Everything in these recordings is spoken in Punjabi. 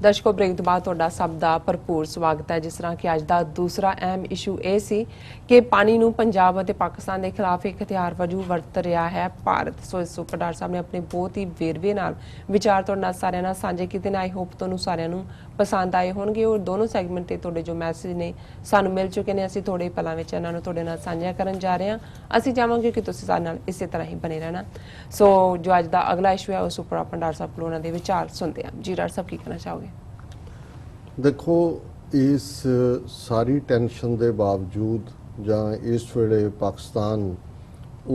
ਦਰਸ਼ਕੋ ਬ੍ਰੇਕ ਤੋਂ ਬਾਅਦ ਤੁਹਾਡਾ ਸਭ ਦਾ ਭਰਪੂਰ ਸਵਾਗਤ ਹੈ। ਜਿਸ ਤਰ੍ਹਾਂ ਕਿ ਅੱਜ ਦਾ ਦੂਸਰਾ ਅਹਿਮ ਇਸ਼ੂ ਇਹ ਸੀ ਕਿ ਪਾਣੀ ਨੂੰ ਪੰਜਾਬ ਅਤੇ ਪਾਕਿਸਤਾਨ ਦੇ ਖਿਲਾਫ ਇੱਕ ਹਥਿਆਰ ਵਜੋਂ ਵਰਤ ਰਿਹਾ ਹੈ ਭਾਰਤ। ਸੋ ਇਸ ਉੱਪਰ ਡਾਕਟਰ ਸਾਹਿਬ ਨੇ ਆਪਣੇ ਬਹੁਤ ਹੀ ਵੇਰਵੇ ਨਾਲ ਵਿਚਾਰ ਤੁਹਾਡੇ ਨਾਲ ਸਾਰਿਆਂ ਨਾਲ ਸਾਂਝੇ ਕੀਤੇ ਨੇ। ਆਈ ਹੋਪ ਤੁਹਾਨੂੰ ਸਾਰਿਆਂ ਨੂੰ ਪਸੰਦ ਆਏ ਹੋਣਗੇ ਔਰ ਦੋਨੋਂ ਸੈਗਮੈਂਟ ਤੇ ਤੁਹਾਡੇ ਜੋ ਮੈਸੇਜ ਨੇ ਸਾਨੂੰ ਮਿਲ ਚੁੱਕੇ ਨੇ। ਅਸੀਂ ਥੋੜੇ ਪਲਾਂ ਵਿੱਚ ਇਹਨਾਂ ਨੂੰ ਤੁਹਾਡੇ ਨਾਲ ਸਾਂਝਾ ਕਰਨ ਜਾ ਰਹੇ ਹਾਂ। ਅਸੀਂ ਚਾਹਾਂਗੇ ਕਿ ਤੁਸੀਂ ਸਾਡੇ ਨਾਲ ਇਸੇ ਤਰ੍ਹਾਂ ਹੀ ਬਣੇ ਰਹਿਣਾ। ਸੋ ਜੋ ਅੱਜ ਦਾ ਅਗਲਾ ਇਸ਼ੂ ਹੈ ਉਸ ਉੱਪਰ ਆਪਾਂ ਡਾਕਟਰ ਸਾਹਿਬ ਕੋਲੋਂ ਉਹਨਾਂ ਦੇ ਵਿਚਾਰ ਸੁਣਦੇ ਹਾਂ। ਜੀ ਡਾਕਟਰ ਸਾਹਿਬ ਕੀ ਕਹਿਣਾ ਚਾਹੋਗੇ? देखो इस सारी टेंशन के बावजूद ਜਾਂ इस वेले पाकिस्तान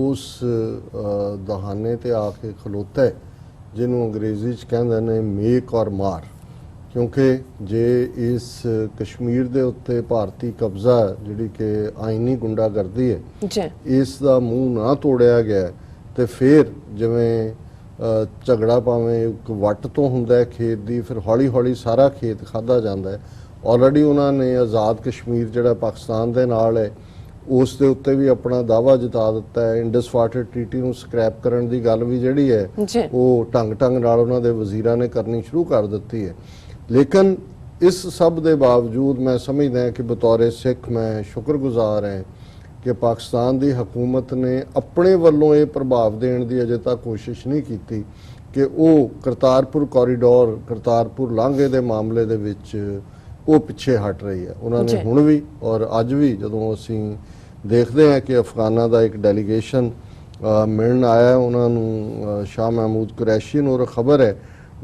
उस दहाने ते आके खलोता है जिन्हों अंग्रेजी च कहंदे ने मेक और मार। क्योंकि जे इस कश्मीर दे उत्ते भारती कब्जा जिहड़ी कि आईनी गुंडागर्दी है इस दा मूँह ना तोड़िया गया तो फिर जिवें ਝਗੜਾ ਭਾਵੇਂ ਇੱਕ ਵੱਟ ਤੋਂ ਹੁੰਦਾ ਹੈ ਖੇਤ ਦੀ, ਫਿਰ ਹੌਲੀ ਹੌਲੀ ਸਾਰਾ ਖੇਤ ਖਾਧਾ ਜਾਂਦਾ ਹੈ। ਆਲਰੇਡੀ ਉਹਨਾਂ ਨੇ ਆਜ਼ਾਦ ਕਸ਼ਮੀਰ ਜਿਹੜਾ ਪਾਕਿਸਤਾਨ ਦੇ ਨਾਲ ਹੈ ਉਸ ਦੇ ਉੱਤੇ ਵੀ ਆਪਣਾ ਦਾਅਵਾ ਜਤਾ ਦਿੱਤਾ ਹੈ। ਇੰਡਸ ਵਾਟਰ ਟ੍ਰੀਟੀ ਨੂੰ ਸਕ੍ਰੈਪ ਕਰਨ ਦੀ ਗੱਲ ਵੀ ਜਿਹੜੀ ਹੈ ਉਹ ਢੰਗ ਨਾਲ ਉਹਨਾਂ ਦੇ ਵਜ਼ੀਰਾਂ ਨੇ ਕਰਨੀ ਸ਼ੁਰੂ ਕਰ ਦਿੱਤੀ ਹੈ। ਲੇਕਿਨ ਇਸ ਸਭ ਦੇ ਬਾਵਜੂਦ ਮੈਂ ਸਮਝਦਾ ਕਿ ਬਤੌਰ ਸਿੱਖ ਮੈਂ ਸ਼ੁਕਰਗੁਜ਼ਾਰ ਹਾਂ कि पाकिस्तान की हुकूमत ने अपने वालों ये प्रभाव देने की अजे तक कोशिश नहीं की कि वो करतारपुर कॉरीडोर करतारपुर लांघे के मामले दे विच वो पिछे हट रही है। उन्होंने हुण भी और अज भी जदों असीं देखते हैं कि अफगाना का एक डेलीगेशन मिलण आया उन्होंने शाह महमूद कुरैशी नूं खबर है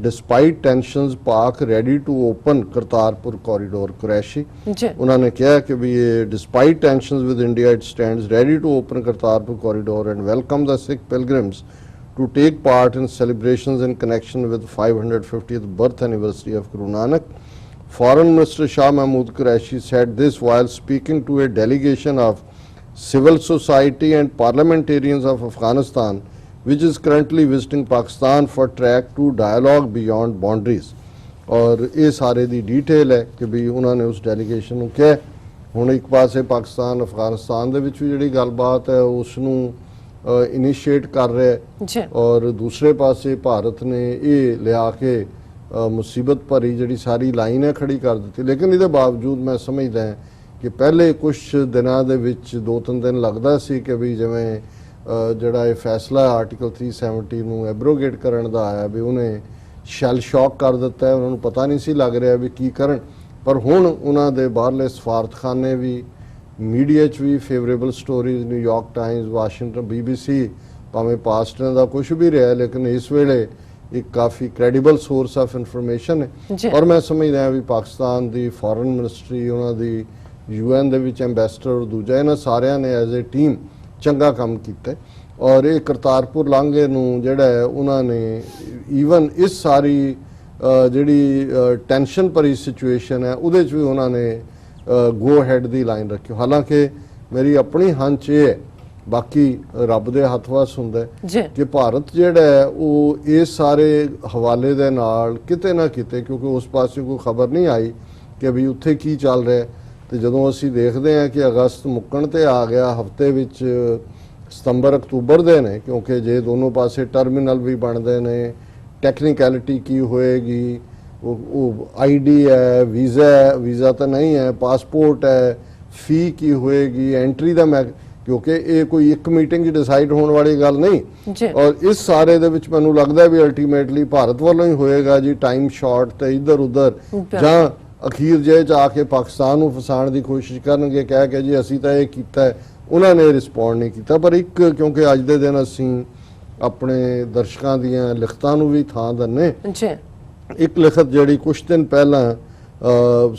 despite tensions Pak ready to open Kartarpur corridor. Qureshi उन्होंने कहा कि भी ये despite tensions with India it stands ready to open Kartarpur corridor and welcome the Sikh pilgrims to take part in celebrations in connection with 550th birth anniversary of Guru Nanak. Foreign Minister Shah Mahmood Qureshi said this while speaking to a delegation of civil society and parliamentarians of Afghanistan which is currently visiting Pakistan for track to dialogue beyond boundaries. और ये सारे दी डिटेल है कि भी उन्होंने उस डेलीगेशन ਨੂੰ ਕਿਹਾ ਹੁਣ ਇੱਕ ਪਾਸੇ ਪਾਕਿਸਤਾਨ ਅਫਗਾਨਿਸਤਾਨ ਦੇ ਵਿੱਚ ਵੀ ਜਿਹੜੀ ਗੱਲਬਾਤ ਹੈ ਉਸ ਨੂੰ ਇਨੀਸ਼ੀਏਟ ਕਰ ਰਿਹਾ ਹੈ ਔਰ ਦੂਸਰੇ ਪਾਸੇ ਭਾਰਤ ਨੇ ਇਹ ਲਿਆ ਕੇ ਮੁਸੀਬਤ ਭਰੀ ਜਿਹੜੀ ਸਾਰੀ ਲਾਈਨ ਹੈ ਖੜੀ ਕਰ ਦਿੱਤੀ। ਲੇਕਿਨ ਇਹਦੇ ਬਾਵਜੂਦ ਮੈਂ ਸਮਝਦਾ ਹਾਂ ਕਿ ਪਹਿਲੇ ਕੁਝ ਦਿਨਾਂ ਦੇ ਵਿੱਚ 2-3 ਦਿਨ ਲੱਗਦਾ ਸੀ ਕਿ ਵੀ ਜਿਵੇਂ ਜਿਹੜਾ ਇਹ ਫੈਸਲਾ ਆਰਟੀਕਲ 370 ਨੂੰ ਐਬਰੋਗੇਟ ਕਰਨ ਦਾ ਆਇਆ ਵੀ ਉਹਨੇ ਸ਼ੈਲ ਸ਼ੌਕ ਕਰ ਦਿੱਤਾ ਹੈ। ਉਹਨਾਂ ਨੂੰ ਪਤਾ ਨਹੀਂ ਸੀ ਲੱਗ ਰਿਹਾ ਵੀ ਕੀ ਕਰਨ, ਪਰ ਹੁਣ ਉਹਨਾਂ ਦੇ ਬਾਹਰਲੇ ਸਫਾਰਤਖਾਨੇ ਵੀ ਮੀਡੀਆ 'ਚ ਵੀ favourable stories New York Times Washington BBC ਭਾਵੇਂ ਪਾਸਟ ਦਾ ਕੁਛ ਵੀ ਰਿਹਾ ਲੇਕਿਨ ਇਸ ਵੇਲੇ ਇੱਕ ਕਾਫੀ ਕ੍ਰੈਡੀਬਲ ਸੋਰਸ ਆਫ ਇਨਫੋਰਮੇਸ਼ਨ ਹੈ। ਔਰ ਮੈਂ ਸਮਝਦਾ ਹਾਂ ਵੀ ਪਾਕਿਸਤਾਨ ਦੀ ਫੋਰਨ ਮਿਨਿਸਟਰੀ ਉਹਨਾਂ ਦੀ UN ਦੇ ਵਿੱਚ ਐਂਬੈਸਡਰ ਦੂਜਾ ਇਹਨਾਂ ਸਾਰਿਆਂ ਨੇ ਐਜ਼ ਏ ਟੀਮ ਚੰਗਾ ਕੰਮ ਕੀਤਾ ਔਰ ਇਹ ਕਰਤਾਰਪੁਰ ਲਾਂਘੇ ਨੂੰ ਜਿਹੜਾ ਹੈ ਉਹਨਾਂ ਨੇ ਈਵਨ ਇਸ ਸਾਰੀ ਜਿਹੜੀ ਟੈਂਸ਼ਨ ਭਰੀ ਸਿਚੁਏਸ਼ਨ ਹੈ ਉਹਦੇ 'ਚ ਵੀ ਉਹਨਾਂ ਨੇ ਗੋ ਹੈਡ ਦੀ ਲਾਈਨ ਰੱਖੀ। ਹਾਲਾਂਕਿ ਮੇਰੀ ਆਪਣੀ ਹੰਚ ਇਹ ਹੈ, ਬਾਕੀ ਰੱਬ ਦੇ ਹੱਥ ਵੱਸ ਹੁੰਦਾ ਕਿ ਭਾਰਤ ਜਿਹੜਾ ਹੈ ਉਹ ਇਸ ਸਾਰੇ ਹਵਾਲੇ ਦੇ ਨਾਲ ਕਿਤੇ ਨਾ ਕਿਤੇ ਕਿਉਂਕਿ ਉਸ ਪਾਸੇ ਕੋਈ ਖਬਰ ਨਹੀਂ ਆਈ ਕਿ ਵੀ ਉੱਥੇ ਕੀ ਚੱਲ ਰਿਹਾ। ਤੇ ਜਦੋਂ ਅਸੀਂ ਦੇਖਦੇ ਹਾਂ ਕਿ ਅਗਸਤ ਮੁੱਕਣ ਤੇ ਆ ਗਿਆ ਹਫਤੇ ਵਿੱਚ ਸਤੰਬਰ ਅਕਤੂਬਰ ਦੇ ਨੇ ਕਿਉਂਕਿ ਜੇ ਦੋਨੋਂ ਪਾਸੇ ਟਰਮੀਨਲ ਵੀ ਬਣਦੇ ਨੇ ਟੈਕਨੀਕੈਲਿਟੀ ਕੀ ਹੋਏਗੀ ਉਹ ID ਹੈ ਵੀਜ਼ਾ ਤਾਂ ਨਹੀਂ ਹੈ ਪਾਸਪੋਰਟ ਹੈ ਫੀ ਕੀ ਹੋਏਗੀ ਐਂਟਰੀ ਦਾ ਮੈਂ ਕਿਉਂਕਿ ਇਹ ਕੋਈ ਇੱਕ ਮੀਟਿੰਗ 'ਚ ਡਿਸਾਈਡ ਹੋਣ ਵਾਲੀ ਗੱਲ ਨਹੀਂ ਔਰ ਇਸ ਸਾਰੇ ਦੇ ਵਿੱਚ ਮੈਨੂੰ ਲੱਗਦਾ ਵੀ ਅਲਟੀਮੇਟਲੀ ਭਾਰਤ ਵੱਲੋਂ ਹੀ ਹੋਏਗਾ ਜੀ ਟਾਈਮ ਸ਼ਾਰਟ ਤੇ ਇੱਧਰ ਉੱਧਰ ਜਾਂ ਅਖੀਰ ਜੇ ਜਾ ਕੇ ਪਾਕਿਸਤਾਨ ਨੂੰ ਫਸਾਉਣ ਦੀ ਕੋਸ਼ਿਸ਼ ਕਰਨਗੇ ਕਹਿ ਕੇ ਜੀ ਅਸੀਂ ਤਾਂ ਇਹ ਕੀਤਾ ਹੈ। ਉਹਨਾਂ ਨੇ ਰਿਸਪੌਂਡ ਨਹੀਂ ਕੀਤਾ ਪਰ ਇੱਕ ਕਿਉਂਕਿ ਅੱਜ ਦੇ ਦਿਨ ਅਸੀਂ ਆਪਣੇ ਦਰਸ਼ਕਾਂ ਦੀਆਂ ਲਿਖਤਾਂ ਨੂੰ ਵੀ ਥਾਂ ਦਿੰਨੇ। ਇੱਕ ਲਿਖਤ ਜਿਹੜੀ ਕੁਝ ਦਿਨ ਪਹਿਲਾਂ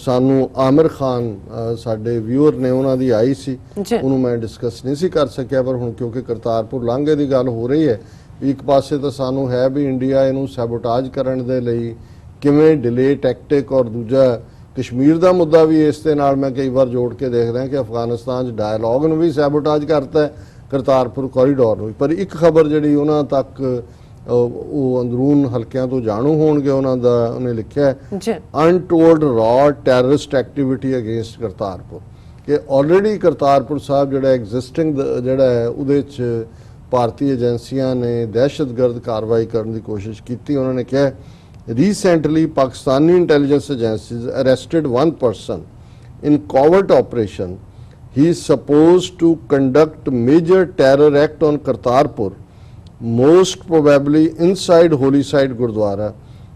ਸਾਨੂੰ ਆਮਿਰ ਖਾਨ ਸਾਡੇ ਵਿਊਅਰ ਨੇ ਉਹਨਾਂ ਦੀ ਆਈ ਸੀ ਉਹਨੂੰ ਮੈਂ ਡਿਸਕਸ ਨਹੀਂ ਸੀ ਕਰ ਸਕਿਆ ਪਰ ਹੁਣ ਕਿਉਂਕਿ ਕਰਤਾਰਪੁਰ ਲਾਂਘੇ ਦੀ ਗੱਲ ਹੋ ਰਹੀ ਹੈ ਇੱਕ ਪਾਸੇ ਤਾਂ ਸਾਨੂੰ ਹੈ ਵੀ ਇੰਡੀਆ ਇਹਨੂੰ ਸੈਬੋਟਾਜ ਕਰਨ ਦੇ ਲਈ ਕਿਵੇਂ ਡਿਲੇ ਟੈਕਟਿਕ ਔਰ ਦੂਜਾ ਕਸ਼ਮੀਰ ਦਾ ਮੁੱਦਾ ਵੀ ਇਸ ਦੇ ਨਾਲ ਮੈਂ ਕਈ ਵਾਰ ਜੋੜ ਕੇ ਦੇਖਦਾ ਕਿ ਅਫਗਾਨਿਸਤਾਨ 'ਚ ਡਾਇਲੌਗ ਨੂੰ ਵੀ ਸੈਬੋਟਾਜ ਕਰਤਾ ਕਰਤਾਰਪੁਰ ਕੋਰੀਡੋਰ ਨੂੰ। ਪਰ ਇੱਕ ਖਬਰ ਜਿਹੜੀ ਉਹਨਾਂ ਤੱਕ ਉਹ ਅੰਦਰੂਨ ਹਲਕਿਆਂ ਤੋਂ ਜਾਣੂ ਹੋਣਗੇ ਉਹਨਾਂ ਦਾ ਉਹਨੇ ਲਿਖਿਆ untold raw terrorist activity against Kartarpur ਕਿ ਆਲਰੇਡੀ ਕਰਤਾਰਪੁਰ ਸਾਹਿਬ ਜਿਹੜਾ ਐਗਜ਼ਿਸਟਿੰਗ ਜਿਹੜਾ ਹੈ ਉਹਦੇ 'ਚ ਭਾਰਤੀ ਏਜੰਸੀਆਂ ਨੇ ਦਹਿਸ਼ਤਗਰਦ ਕਾਰਵਾਈ ਕਰਨ ਦੀ ਕੋਸ਼ਿਸ਼ ਕੀਤੀ। ਉਹਨਾਂ ਨੇ ਕਿਹਾ Recently, Pakistani intelligence agencies arrested one person in covert operation. He is supposed to conduct major terror act on Kartarpur, most probably inside Holy Site Gurdwara.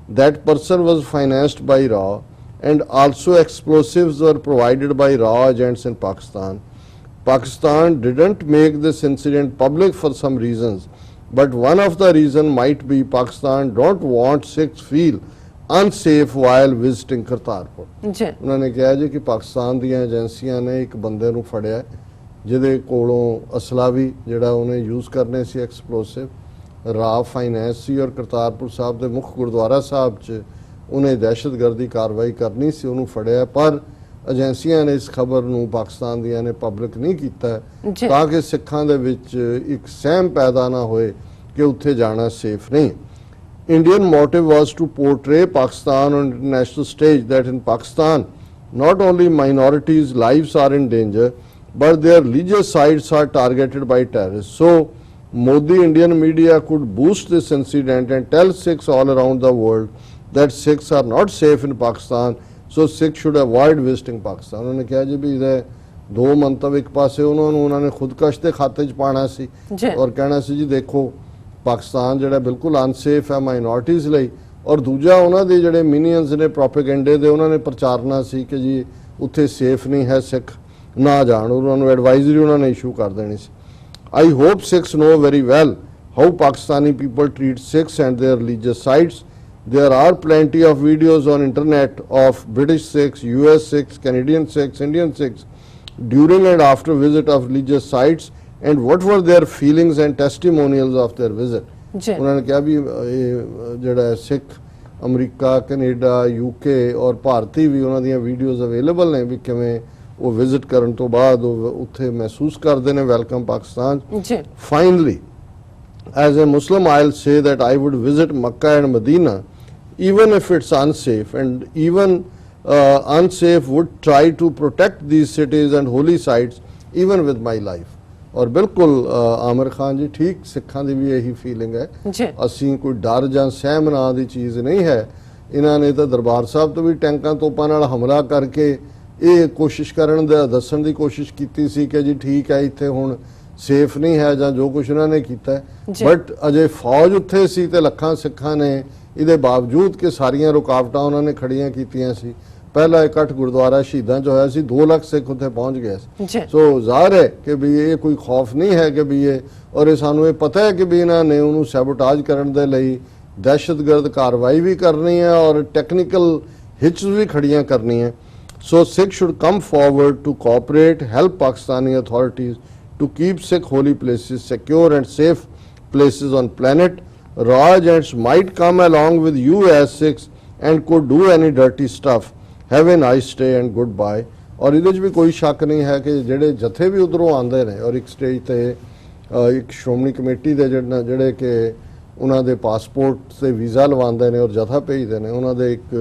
That person was financed by RAW, and also explosives were provided by RAW agents in Pakistan. Pakistan didn't make this incident public for some reasons, but one of the reason might be Pakistan don't want Sikhs feel unsafe while visiting Kartarpur. ਜੀ ਉਹਨਾਂ ਨੇ ਕਿਹਾ ਜੀ ਕਿ ਪਾਕਿਸਤਾਨ ਦੀਆਂ ਏਜੰਸੀਆਂ ਨੇ ਇੱਕ ਬੰਦੇ ਨੂੰ ਫੜਿਆ ਜਿਹਦੇ ਕੋਲੋਂ ਅਸਲਾ ਵੀ ਜਿਹੜਾ ਉਹਨੇ ਯੂਜ਼ ਕਰਨੇ ਸੀ ਐਕਸਪਲੋਸਿਵ ਰਾਵ ਫਾਈਨੈਂਸ ਸੀ ਔਰ ਕਰਤਾਰਪੁਰ ਸਾਹਿਬ ਦੇ ਮੁੱਖ ਗੁਰਦੁਆਰਾ ਸਾਹਿਬ 'ਚ ਉਹਨੇ ਦਹਿਸ਼ਤਗਰਦੀ ਕਾਰਵਾਈ ਕਰਨੀ ਸੀ ਉਹਨੂੰ ਫੜਿਆ ਪਰ ਏਜੰਸੀਆਂ ਨੇ ਇਸ ਖਬਰ ਨੂੰ ਪਾਕਿਸਤਾਨ ਦੀਆਂ ਨੇ ਪਬਲਿਕ ਨਹੀਂ ਕੀਤਾ ਜੀ ਤਾਂ ਕਿ ਸਿੱਖਾਂ ਦੇ ਵਿੱਚ ਇੱਕ ਸਹਿਮ ਪੈਦਾ ਨਾ ਹੋਏ ਕਿ ਉੱਥੇ ਜਾਣਾ ਸੇਫ ਨਹੀਂ Indian motive was to portray Pakistan on international stage that in Pakistan not only minorities' lives are in danger but their religious sites are targeted by terrorists. So Modi Indian media could boost this incident and tell Sikhs all around the world that Sikhs are not safe in Pakistan, so Sikhs should avoid visiting Pakistan. उन्होंने कहा जी भी इधर दो मंतव एक पासे उन्होंने खुदकश के खाते च पाना सी जी और कहना सी जी देखो ਪਾਕਿਸਤਾਨ ਜਿਹੜਾ ਬਿਲਕੁਲ ਅਨਸੇਫ ਹੈ ਮਾਈਨੋਰਟੀਜ਼ ਲਈ ਔਰ ਦੂਜਾ ਉਹਨਾਂ ਦੇ ਜਿਹੜੇ ਮਿਨੀਅਨਸ ਨੇ ਪ੍ਰੋਪੇਗੈਂਡੇ ਦੇ ਉਹਨਾਂ ਨੇ ਪ੍ਰਚਾਰਨਾ ਸੀ ਕਿ ਜੀ ਉੱਥੇ ਸੇਫ ਨਹੀਂ ਹੈ ਸਿੱਖ ਨਾ ਜਾਣ ਉਹਨਾਂ ਨੂੰ ਐਡਵਾਈਜ਼ਰੀ ਉਹਨਾਂ ਨੇ ਇਸ਼ੂ ਕਰ ਦੇਣੀ ਸੀ I hope Sikhs know very well how Pakistani people treat Sikhs and their religious sites there are plenty of videos on internet of British Sikhs, US Sikhs, Canadian Sikhs, Indian Sikhs during and after visit of religious sites and what were their feelings and testimonials of their visit. ਜੀ ਉਹਨਾਂ ਨੇ ਕਿਹਾ ਵੀ ਇਹ ਜਿਹੜਾ ਸਿੱਖ ਅਮਰੀਕਾ ਕੈਨੇਡਾ ਯੂਕੇ ਔਰ ਭਾਰਤੀ ਵੀ ਉਹਨਾਂ ਦੀਆਂ ਵੀਡੀਓਜ਼ ਅਵੇਲੇਬਲ ਨੇ ਵੀ ਕਿਵੇਂ ਉਹ ਵਿਜ਼ਿਟ ਕਰਨ ਤੋਂ ਬਾਅਦ ਉਹ ਉੱਥੇ ਮਹਿਸੂਸ ਕਰਦੇ ਨੇ ਵੈਲਕਮ ਪਾਕਿਸਤਾਨ ਜੀ finally as a Muslim I'll say that I would visit Makkah and Medina even if it's unsafe and even unsafe would try to protect these cities and holy sites even with my life. ਔਰ ਬਿਲਕੁਲ ਆਮਿਰ ਖਾਨ ਜੀ ਠੀਕ ਸਿੱਖਾਂ ਦੀ ਵੀ ਇਹੀ ਫੀਲਿੰਗ ਹੈ ਜੀ ਅਸੀਂ ਕੋਈ ਡਰ ਜਾਂ ਸਹਿਮ ਨਾਂ ਦੀ ਚੀਜ਼ ਨਹੀਂ ਹੈ ਇਹਨਾਂ ਨੇ ਤਾਂ ਦਰਬਾਰ ਸਾਹਿਬ ਤੋਂ ਵੀ ਟੈਂਕਾਂ ਤੋਪਾਂ ਨਾਲ ਹਮਲਾ ਕਰਕੇ ਇਹ ਕੋਸ਼ਿਸ਼ ਕਰਨ ਦਾ ਦੱਸਣ ਦੀ ਕੋਸ਼ਿਸ਼ ਕੀਤੀ ਸੀ ਕਿ ਜੀ ਠੀਕ ਹੈ ਇੱਥੇ ਹੁਣ ਸੇਫ ਨਹੀਂ ਹੈ ਜਾਂ ਜੋ ਕੁਝ ਉਹਨਾਂ ਨੇ ਕੀਤਾ ਬਟ ਅਜੇ ਫੌਜ ਉੱਥੇ ਸੀ ਤੇ ਲੱਖਾਂ ਸਿੱਖਾਂ ਨੇ ਇਹਦੇ ਬਾਵਜੂਦ ਕਿ ਸਾਰੀਆਂ ਰੁਕਾਵਟਾਂ ਉਹਨਾਂ ਨੇ ਖੜੀਆਂ ਕੀਤੀਆਂ ਸੀ ਪਹਿਲਾ ਇਕੱਠ ਗੁਰਦੁਆਰਾ ਸ਼ਹੀਦਾਂ 'ਚ ਹੋਇਆ ਸੀ 2 ਲੱਖ ਸਿੱਖ ਉੱਥੇ ਪਹੁੰਚ ਗਏ ਸੀ ਜੀ ਸੋ ਜ਼ਾਹਰ ਹੈ ਕਿ ਵੀ ਇਹ ਕੋਈ ਖੌਫ ਨਹੀਂ ਹੈ ਕਿ ਵੀ ਇਹ ਔਰ ਇਹ ਸਾਨੂੰ ਇਹ ਪਤਾ ਹੈ ਕਿ ਵੀ ਇਹਨਾਂ ਨੇ ਉਹਨੂੰ ਸੈਬੋਟਾਜ ਕਰਨ ਦੇ ਲਈ ਦਹਿਸ਼ਤਗਰਦ ਕਾਰਵਾਈ ਵੀ ਕਰਨੀ ਹੈ ਔਰ ਟੈਕਨੀਕਲ ਹਿੱਚਸ ਵੀ ਖੜੀਆਂ ਕਰਨੀਆਂ so Sikh should come forward to cooperate help Pakistani authorities to keep Sikh holy places secure and safe places on planet. Raw agents might come along with you as Sikhs and could do any dirty stuff. Have a nice day and goodbye. ਔਰ ਇਹਦੇ 'ਚ ਵੀ ਕੋਈ ਸ਼ੱਕ ਨਹੀਂ ਹੈ ਕਿ ਜਿਹੜੇ ਜਥੇ ਵੀ ਉਧਰੋਂ ਆਉਂਦੇ ਨੇ ਔਰ ਇੱਕ ਸਟੇਜ ਤੇ ਇੱਕ ਸ਼੍ਰੋਮਣੀ ਕਮੇਟੀ ਦੇ ਜਿਹੜੇ ਕਿ ਉਹਨਾਂ ਦੇ ਪਾਸਪੋਰਟ ਤੇ ਵੀਜ਼ਾ ਲਵਾਉਂਦੇ ਨੇ ਔਰ ਜਥਾ ਭੇਜਦੇ ਨੇ ਉਹਨਾਂ ਦੇ ਇੱਕ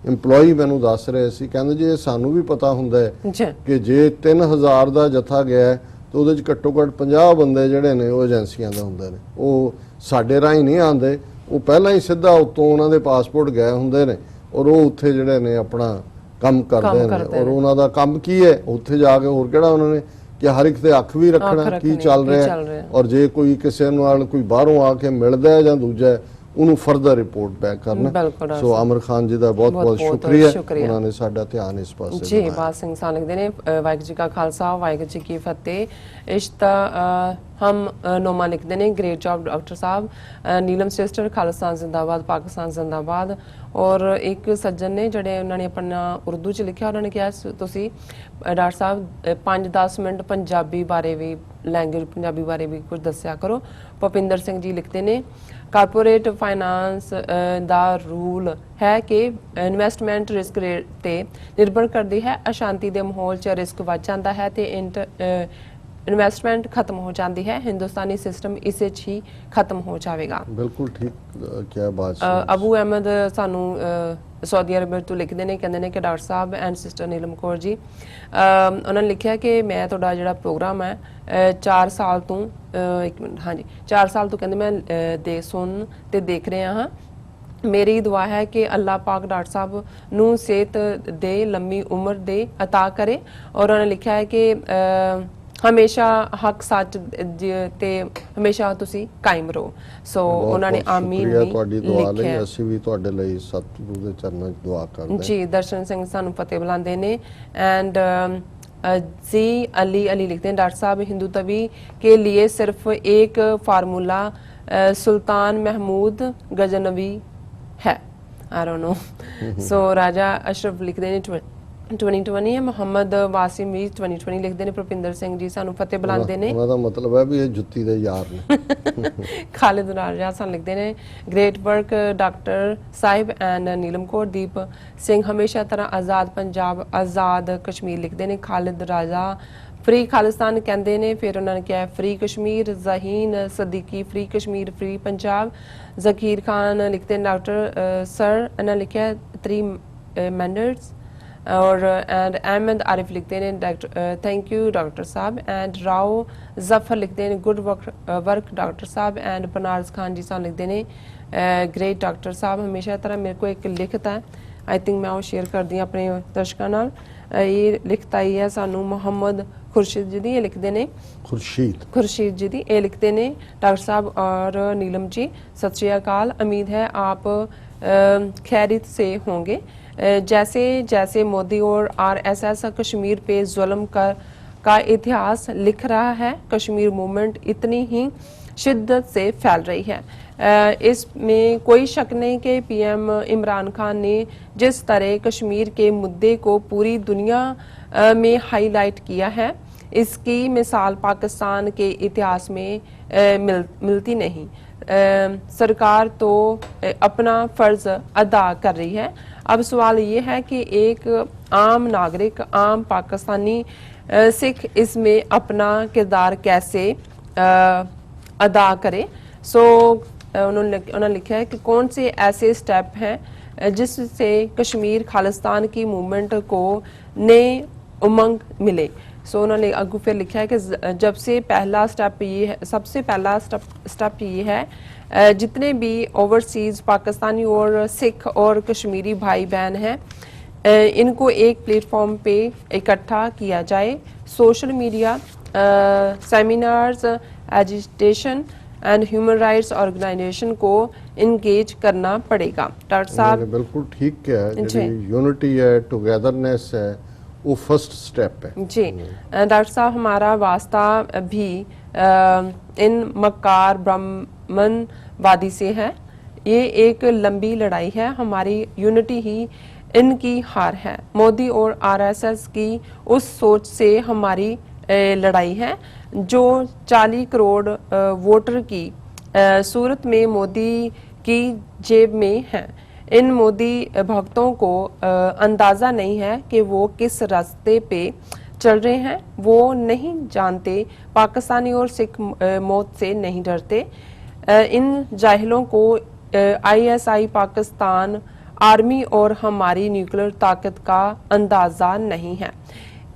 EMPLOYEE ਮੈਨੂੰ ਦੱਸ ਰਹੇ ਸੀ ਕਹਿੰਦੇ ਜੀ ਇਹ ਸਾਨੂੰ ਵੀ ਪਤਾ ਹੁੰਦਾ ਹੈ ਜੀ ਕਿ ਜੇ 3000 ਦਾ ਜਥਾ ਗਿਆ तो ਉਹਦੇ 'ਚ ਘੱਟੋ ਘੱਟ 50 ਬੰਦੇ ਜਿਹੜੇ ਨੇ ਉਹ ਏਜੰਸੀਆਂ ਦਾ ਹੁੰਦੇ ਨੇ ਉਹ ਸਾਡੇ ਰਾਹੀਂ ਨਹੀਂ ਆਉਂਦੇ ਉਹ ਪਹਿਲਾਂ ਹੀ ਸਿੱਧਾ ਉੱਤੋਂ ਉਹਨਾਂ ਦੇ ਪਾਸਪੋਰਟ ਗਏ ਹੁੰਦੇ ਨੇ ਔਰ ਉਹ ਉੱਥੇ ਜਿਹੜੇ ਨੇ ਆਪਣਾ ਕੰਮ ਕਰਦੇ ਨੇ ਔਰ ਉਹਨਾਂ ਦਾ ਕੰਮ ਕੀ ਹੈ ਉੱਥੇ ਜਾ ਕੇ ਹੋਰ ਕਿਹੜਾ ਉਹਨਾਂ ਨੇ ਕਿ ਹਰ ਇੱਕ ਤੇ ਅੱਖ ਵੀ ਰੱਖਣਾ ਕੀ ਚੱਲ ਰਿਹਾ ਔਰ ਜੇ ਕੋਈ ਕਿਸੇ ਨਾਲ ਕੋਈ ਬਾਹਰੋਂ ਆ ਕੇ ਮਿਲਦਾ ਹੈ ਜਾਂ ਦੂਜਾ ਉਹਨੂੰ ਫਰਦਰ ਰਿਪੋਰਟ ਬੈਕ ਕਰਨਾ ਸੋ ਆਮਿਰ ਖਾਨ ਜੀ ਦਾ ਬਹੁਤ ਬਹੁਤ ਸ਼ੁਕਰੀਆ ਉਹਨਾਂ ਨੇ ਸਾਡਾ ਧਿਆਨ ਇਸ ਪਾਸੇ ਜੀ ਬਾਦ ਸਿੰਘ ਸਾਹਿਬ ਲਿਖਦੇ ਨੇ ਵਾਹਿਗੁਰੂ ਜੀ ਕਾ ਖਾਲਸਾ ਵਾਹਿਗੁਰੂ ਜੀ ਕੀ ਫਤਿਹ ਇਸ਼ਤਾ ਹਮ ਨੋਮਾ ਲਿਖਦੇ ਨੇ ਗ੍ਰੇਟ ਜੌਬ ਡਾਕਟਰ ਸਾਹਿਬ ਨੀਲਮ ਸਿਸਟਰ ਖਾਲਿਸਤਾਨ ਜ਼ਿੰਦਾਬਾਦ ਪਾਕਿਸਤਾਨ ਜ਼ਿੰਦਾਬਾਦ ਔਰ ਇੱਕ ਸੱਜਣ ਨੇ ਜਿਹੜੇ ਉਹਨਾਂ ਨੇ ਆਪਣਾ ਉਰਦੂ ਚ ਲਿਖਿਆ ਉਹਨਾਂ ਨੇ ਕਿਹਾ ਤੁਸੀਂ ਡਾਕਟਰ ਸਾਹਿਬ 5-10 ਮਿੰਟ ਪੰਜਾਬੀ ਬਾਰੇ ਵੀ ਲੈਂਗੁਏਜ ਪੰਜਾਬੀ ਬਾਰੇ ਵੀ ਕੁਝ ਦੱਸਿਆ ਕਰੋ ਭੁਪਿੰਦਰ ਸਿੰਘ ਜੀ ਲਿਖਦੇ ਨੇ ਕਾਰਪੋਰੇਟ ਫਾਈਨਾਂਸ ਦਾ ਰੂਲ ਹੈ ਕਿ ਇਨਵੈਸਟਮੈਂਟ ਰਿਸਕ ਰੇਟ ਤੇ ਨਿਰਭਰ ਕਰਦੀ ਹੈ ਅਸ਼ਾਂਤੀ ਦੇ ਮਾਹੌਲ 'ਚ ਰਿਸਕ ਵੱਧ ਜਾਂਦਾ ਹੈ ਤੇ ਇਨਵੈਸਟਮੈਂਟ ਖਤਮ ਹੋ ਜਾਂਦੀ ਹੈ ਹਿੰਦੁਸਤਾਨੀ ਸਿਸਟਮ ਇਸੇ 'ਚ ਹੀ ਖਤਮ ਹੋ ਜਾਵੇਗਾ ਬਿਲਕੁਲ ਠੀਕ ਕਿਹਾ ਬਾਤ ਅਬੂ ਅਹਿਮਦ ਸਾਨੂੰ ਸਾਊਦੀ ਅਰਬ ਤੋਂ ਲਿਖਦੇ ਨੇ ਕਹਿੰਦੇ ਨੇ ਕਿ doctor Sahib and sister Neelam Kaur ji ਉਹਨਾਂ ਨੇ ਲਿਖਿਆ ਕਿ ਮੈਂ ਤੁਹਾਡਾ ਜਿਹੜਾ ਪ੍ਰੋਗਰਾਮ ਹੈ 4 ਸਾਲ ਤੋਂ 1 ਮਿੰਟ ਹਾਂਜੀ 4 ਸਾਲ ਤੋਂ ਕਹਿੰਦੇ ਮੈਂ ਸੁਣ ਤੇ ਦੇਖ ਰਿਹਾ ਹਾਂ ਮੇਰੀ ਦੁਆ ਹੈ ਕਿ ਅੱਲਾਹ ਪਾਕ ਡਾਕਟਰ ਸਾਹਿਬ ਨੂੰ ਸਿਹਤ ਦੇ, ਲੰਮੀ ਉਮਰ ਦੇ ਅਤਾ ਕਰੇ। ਔਰ ਉਹਨਾਂ ਨੇ ਲਿਖਿਆ ਹੈ ਕਿ ਹਮੇਸ਼ਾ ਹੱਕ ਸੱਚ ਤੇ ਹਮੇਸ਼ਾ ਤੁਸੀਂ ਕਾਇਮ ਰਹੋ। ਸੋ ਉਹਨਾਂ ਨੇ ਆਮੀਨ ਸ਼ੁਕਰੀਆ ਤੁਹਾਡੀ ਦੁਆ ਲਈ। ਲਿਖਿਆ। ਅਸੀਂ ਵੀ ਤੁਹਾਡੇ ਲਈ ਸਤਿਗੁਰੂ ਦੇ ਚਰਨਾਂ 'ਚ ਦੁਆ ਕਰਦੇ ਹਾਂ। ਜੀ ਦਰਸ਼ਨ ਸਿੰਘ ਸਾਨੂੰ ਫਤਿਹ ਬੁਲਾਉਂਦੇ ਨੇ। एंड जी अली लिखते हैं, डॉक्टर साहब हिंदू तवी के लिए सिर्फ एक फार्मूला सुल्तान महमूद गजनवी है। I don't know. So Raja Ashraf लिखते हैं 2020 है। मोहम्मद वासिम भी 2020 लिखते हैं। भुपिंदर सिंह जी सानू फतेह बुलाते ने। ਉਹਨਾਂ ਦਾ ਮਤਲਬ ਹੈ ਵੀ ਇਹ ਜੁੱਤੀ ਦੇ ਯਾਰ ਨੇ। खालिद राजा सन लिखते हैं great work doctor sahib and Neelam Kaur Deep Singh हमेशा तरह आज़ाद पंजाब आज़ाद कश्मीर लिखते हैं। खालिद राजा फ्री खालिस्तान कहते हैं। फिर उन्होंने क्या है free Kashmir. Zaheen Siddiqui free Kashmir free Punjab. Zakir Khan लिखते हैं डॉक्टर सर इन्होंने लिखा है 3 मैंडर्स। और एंड अहमद आरिफ लिखते हैं डॉक्टर थैंक यू डॉक्टर साहब। एंड राव जफर लिखते हैं गुड वर्क डॉक्टर साहब। एंड बनारस खान जी साहब लिखते हैं ग्रेट डॉक्टर साहब। हमेशा तरह मेरे को एक लिखत है, आई थिंक मैं वो शेयर कर दी अपने दर्शकों नाल। ये लिखत आई है सानू मोहम्मद खुर्शीद जी दी। ये लिखते हैं खुर्शीद जी दी। ये लिखते हैं डॉक्टर साहब और नीलम जी सत श्री अकाल। उम्मीद है आप खैरियत से होंगे। जैसे जैसे मोदी और आरएसएस कश्मीर पे जुल्म का इतिहास लिख रहा है, कश्मीर मूवमेंट इतनी ही शिद्दत से फैल रही है। इसमें कोई शक नहीं कि पीएम इमरान खान ने जिस तरह कश्मीर के मुद्दे को पूरी दुनिया में हाईलाइट किया है, इसकी मिसाल पाकिस्तान के इतिहास में मिलती नहीं। सरकार तो अपना फ़र्ज़ अदा कर रही है। अब सवाल ये है कि एक आम नागरिक, आम पाकिस्तानी सिख इसमें अपना किरदार कैसे अदा करे। सो उन्होंने लिखा है कि कौन से ऐसे स्टेप हैं जिससे कश्मीर खालिस्तान की मूवमेंट को नए उमंग मिले। सो उन्होंने आगे फिर लिखा है कि जब से पहला स्टेप ये है, सबसे पहला स्टेप ये है जितने भी ओवरसीज़ पाकिस्तानी और सिख और कश्मीरी भाई बहन हैं, इनको एक प्लेटफॉर्म पे इकट्ठा किया जाए। Social media, seminars, agitation and human rights organisation को इंगेज करना पड़ेगा। डॉक्टर साहब बिल्कुल ठीक किया है। जो यूनिटी है, टुगेदरनेस है, वो फर्स्ट स्टेप है। जी डॉक्टर साहब हमारा वास्ता भी इन मक्कार ब्राह्मणवादी से है। ये एक लंबी लड़ाई है, हमारी यूनिटी ही इनकी हार है। मोदी और आरएसएस की उस सोच से हमारी लड़ाई है जो 40 करोड़ वोटर की सूरत में मोदी की जेब में है। इन मोदी भक्तों को अंदाज़ा नहीं है कि वो किस रास्ते पे चल रहे हैं। वो नहीं जानते पाकिस्तानी और सिख मौत से नहीं डरते। इन जाहिलों को आईएसआई पाकिस्तान आर्मी और हमारी न्यूक्लियर ताकत का अंदाज़ा नहीं है।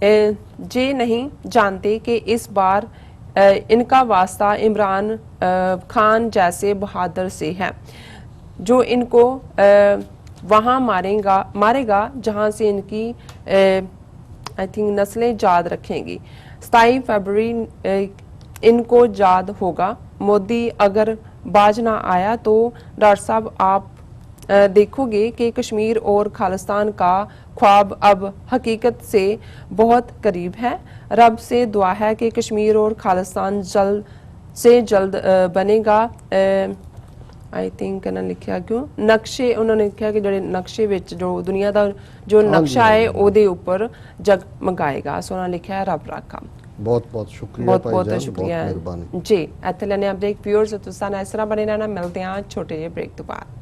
ये नहीं जानते कि इस बार इनका वास्ता इमरान खान जैसे बहादुर से है जो इनको वहाँ मारेगा जहाँ से इनकी आई थिंक नस्लें याद रखेंगी। 27 फरवरी इनको याद होगा। मोदी अगर बाज ना आया तो डॉक्टर साहब आप देखोगे कि कश्मीर और खालिस्तान का ख्वाब अब हकीकत से बहुत करीब है। रब से दुआ है कि कश्मीर और खालिस्तान जल्द से जल्द बनेगा। आई थिंक ना लिखा क्यों नक्शे उन्होंने लिखा कि जो नक्शे विच जो दुनिया का जो नक्शा है ਉਹਦੇ ਉੱਪਰ ਜਗਮਗਾਏਗਾ। ਸੋ ਉਹਨਾਂ ਲਿਖਿਆ ਹੈ ਰੱਬ ਰਾਖਾ। ਬਹੁਤ ਬਹੁਤ ਸ਼ੁਕਰੀਆ ਬਹੁਤ ਭਾਈ ਬਹੁਤ ਜਾਨ, ਸ਼ੁਕਰੀਆ ਮਿਹਰਬਾਨੀ ਜੀ। ਇੱਥੇ ਲੈਣੇ ਆ ਬ੍ਰੇਕ। ਵਿਊਅਰਸ ਤੁਸੀਂ ਨਾਲ ਇਸ ਤਰ੍ਹਾਂ ਬਣੇ ਰਹਿਣਾ। ਮਿਲਦੇ ਹਾਂ ਛੋਟੇ ਜਿਹੇ ਬ੍ਰੇਕ ਤੋਂ ਬਾਅਦ।